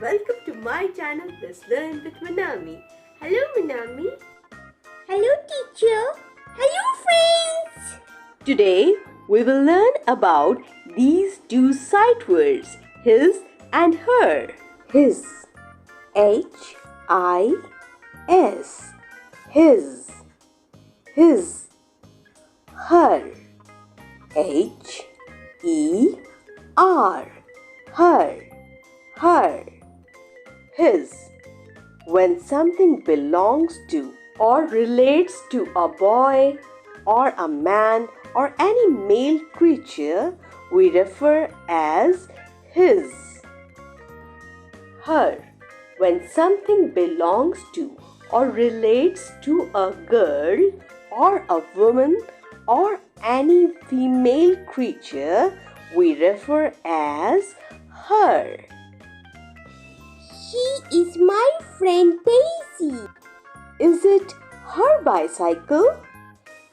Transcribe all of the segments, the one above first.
welcome to my channel Let's Learn with Monami. Hello Monami. Hello teacher. Hello friends. Today we will learn about these two sight words, his and her. His, H-I-S, his, his. Her, H-E-R, her, her. His. When something belongs to or relates to a boy or a man or any male creature, we refer as his. Her. When something belongs to or relates to a girl or a woman or any female creature, we refer as her. She is my friend Daisy. Is it her bicycle?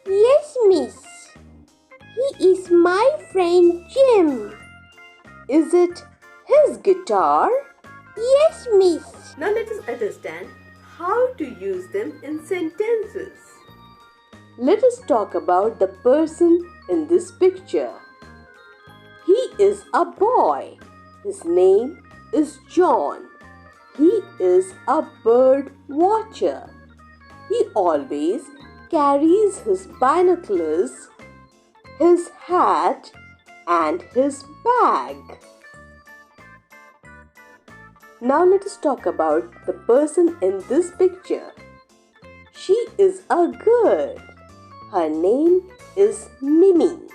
Yes, miss. He is my friend Jim. Is it his guitar? Yes, miss. Now let us understand how to use them in sentences. Let us talk about the person in this picture. He is a boy. His name is John. He is a bird watcher. He always carries his binoculars, his hat, and his bag. Now let us talk about the person in this picture. She is a girl. Her name is Mimi.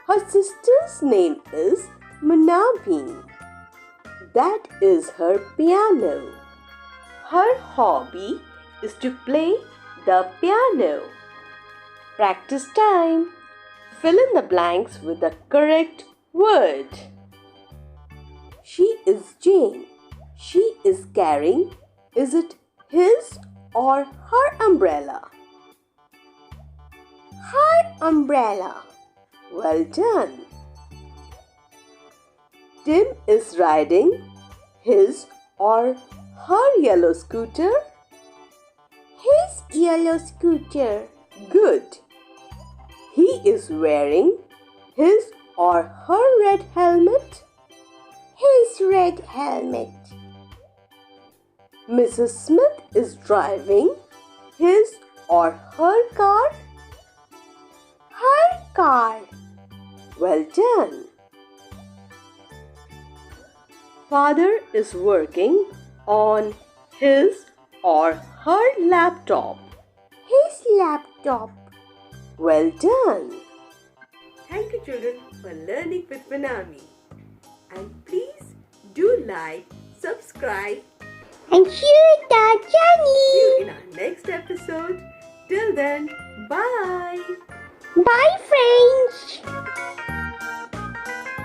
Her sister's name is Monami. That is her piano. Her hobby is to play the piano. Practice time. Fill in the blanks with the correct word. She is Jane. She is carrying, is it his or her umbrella? Her umbrella. Well done. Tim is riding his or her yellow scooter? His yellow scooter. Good. He is wearing his or her red helmet? His red helmet. Mrs. Smith is driving his or her car? Her car. Well done. Father is working on his or her laptop. His laptop. Well done. Thank you children for learning with Monami. And please do like, subscribe, and share the channel. See you in our next episode. Till then, bye. Bye friends.